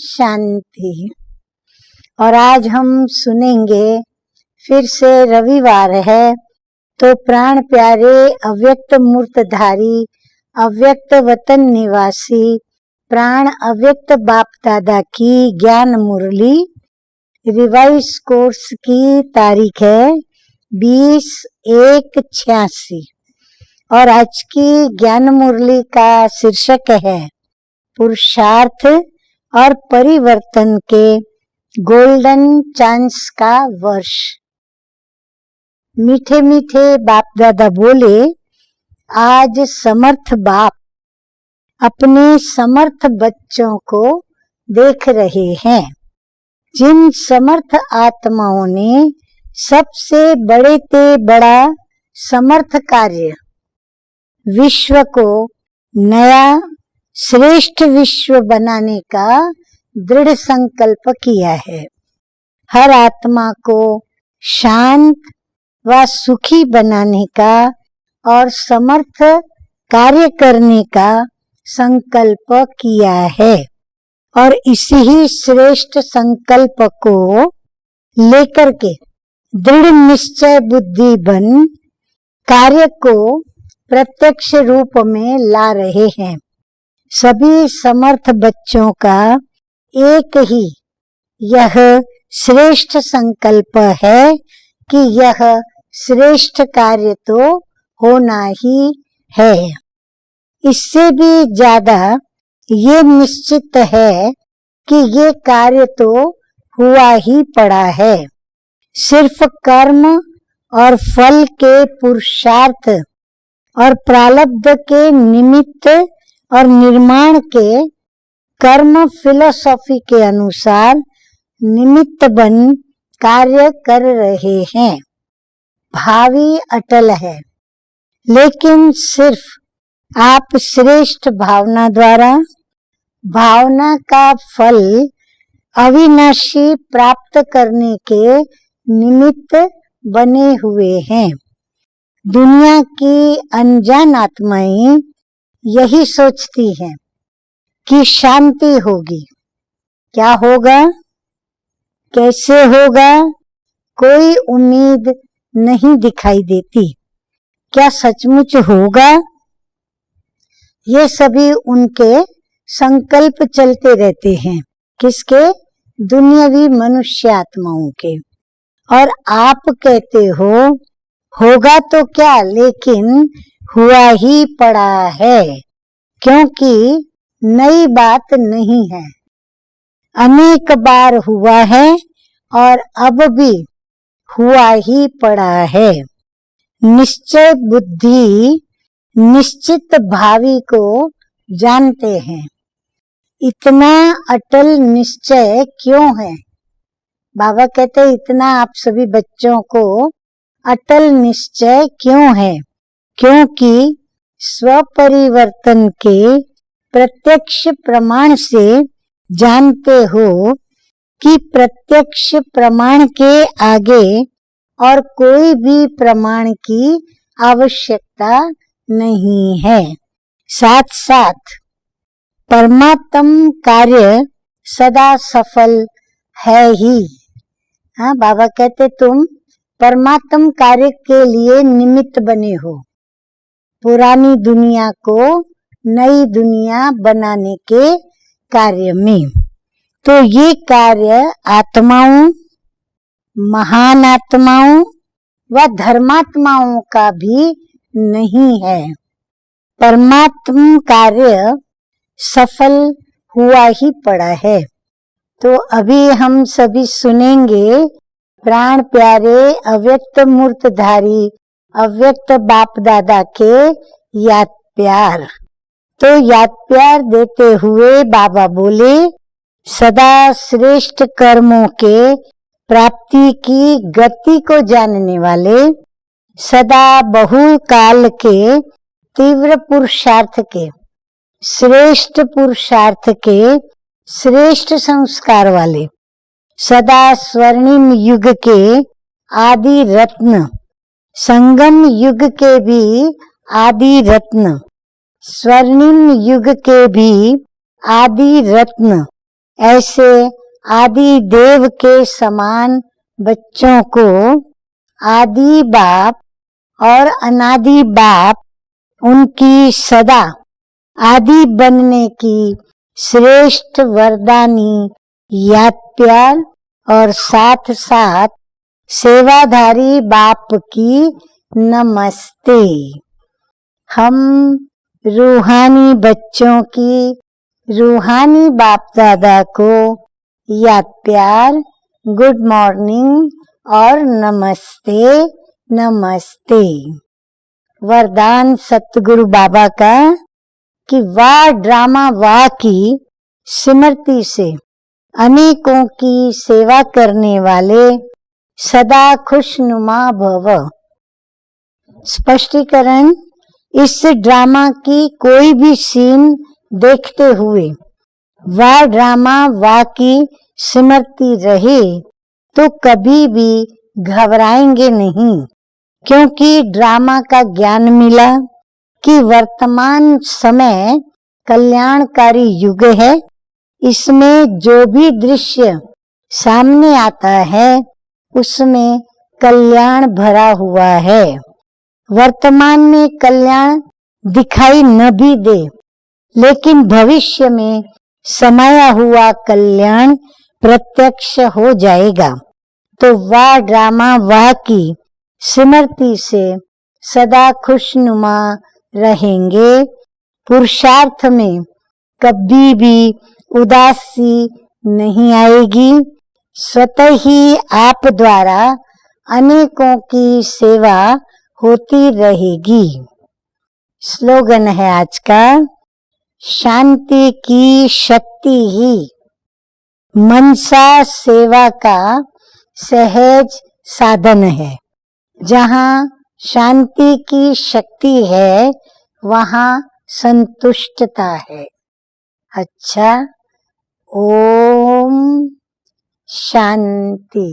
शांति। और आज हम सुनेंगे, फिर से रविवार है तो प्राण प्यारे अव्यक्त मूर्तधारी अव्यक्त वतन निवासी प्राण अव्यक्त बाप दादा की ज्ञान मुरली रिवाइज कोर्स की तारीख है 20/1/86 और आज की ज्ञान मुरली का शीर्षक है पुरुषार्थ और परिवर्तन के गोल्डन चांस का वर्ष। मीठे मीठे बाप दादा बोले, आज समर्थ बाप अपने समर्थ बच्चों को देख रहे हैं, जिन समर्थ आत्माओं ने सबसे बड़े ते बड़ा समर्थ कार्य विश्व को नया श्रेष्ठ विश्व बनाने का दृढ़ संकल्प किया है। हर आत्मा को शांत व सुखी बनाने का और समर्थ कार्य करने का संकल्प किया है और इसी ही श्रेष्ठ संकल्प को लेकर के दृढ़ निश्चय बुद्धि बन कार्य को प्रत्यक्ष रूप में ला रहे हैं। सभी समर्थ बच्चों का एक ही यह श्रेष्ठ संकल्प है कि यह श्रेष्ठ कार्य तो होना ही है। इससे भी ज्यादा ये निश्चित है कि ये कार्य तो हुआ ही पड़ा है। सिर्फ कर्म और फल के पुरुषार्थ और प्रारब्ध के निमित्त और निर्माण के कर्म फिलॉसफी के अनुसार निमित्त बन कार्य कर रहे हैं। भावी अटल है, लेकिन सिर्फ आप श्रेष्ठ भावना द्वारा भावना का फल अविनाशी प्राप्त करने के निमित्त बने हुए हैं। दुनिया की अनजान आत्माएं यही सोचती हैं कि शांति होगी। क्या होगा, कैसे होगा, कोई उम्मीद नहीं दिखाई देती। क्या सचमुच होगा? ये सभी उनके संकल्प चलते रहते हैं। किसके? दुनियावी मनुष्य आत्माओं के। और आप कहते हो होगा तो क्या, लेकिन हुआ ही पड़ा है, क्योंकि नई बात नहीं है। अनेक बार हुआ है और अब भी हुआ ही पड़ा है। निश्चय बुद्धि निश्चित भावी को जानते हैं। इतना अटल निश्चय क्यों है? बाबा कहते हैं इतना आप सभी बच्चों को अटल निश्चय क्यों है? क्योंकि स्वपरिवर्तन के प्रत्यक्ष प्रमाण से जानते हो कि प्रत्यक्ष प्रमाण के आगे और कोई भी प्रमाण की आवश्यकता नहीं है। साथ साथ परमात्म कार्य सदा सफल है ही। हाँ, बाबा कहते तुम परमात्म कार्य के लिए निमित्त बने हो, पुरानी दुनिया को नई दुनिया बनाने के कार्य में। तो ये कार्य आत्माओं, महान आत्माओं व धर्मात्माओं का भी नहीं है। परमात्म कार्य सफल हुआ ही पड़ा है। तो अभी हम सभी सुनेंगे प्राण प्यारे अव्यक्त मूर्तधारी अव्यक्त बाप दादा के याद प्यार। तो याद प्यार देते हुए बाबा बोले, सदा श्रेष्ठ कर्मों के प्राप्ति की गति को जानने वाले, सदा बहुल काल के तीव्र पुरुषार्थ के, श्रेष्ठ पुरुषार्थ के श्रेष्ठ संस्कार वाले, सदा स्वर्णिम युग के आदि रत्न, संगम युग के भी आदि रत्न, स्वर्णिम युग के भी आदि रत्न ऐसे आदि देव के समान बच्चों को आदि बाप और अनादि बाप उनकी सदा आदि बनने की श्रेष्ठ वरदानी याद प्यार और साथ साथ सेवाधारी बाप की नमस्ते। हम रूहानी बच्चों की रूहानी बाप दादा को याद प्यार, गुड मॉर्निंग और नमस्ते नमस्ते। वरदान सतगुरु बाबा का कि वाह ड्रामा वाह की स्मृति से अनेकों की सेवा करने वाले सदा खुशनुमा भव। स्पष्टीकरण, इस ड्रामा की कोई भी सीन देखते हुए वाह ड्रामा वाह की स्मृति रहे तो कभी भी घबराएंगे नहीं, क्योंकि ड्रामा का ज्ञान मिला कि वर्तमान समय कल्याणकारी युग है। इसमें जो भी दृश्य सामने आता है उसमें कल्याण भरा हुआ है। वर्तमान में कल्याण दिखाई न भी दे, लेकिन भविष्य में समाया हुआ कल्याण प्रत्यक्ष हो जाएगा। तो वाह ड्रामा वाह की स्मृति से सदा खुशनुमा रहेंगे। पुरुषार्थ में कभी भी उदासी नहीं आएगी। स्वतः ही आप द्वारा अनेकों की सेवा होती रहेगी। स्लोगन है आज का, शांति की शक्ति ही मनसा सेवा का सहज साधन है। जहाँ शांति की शक्ति है वहाँ संतुष्टता है। अच्छा, ओम शांति।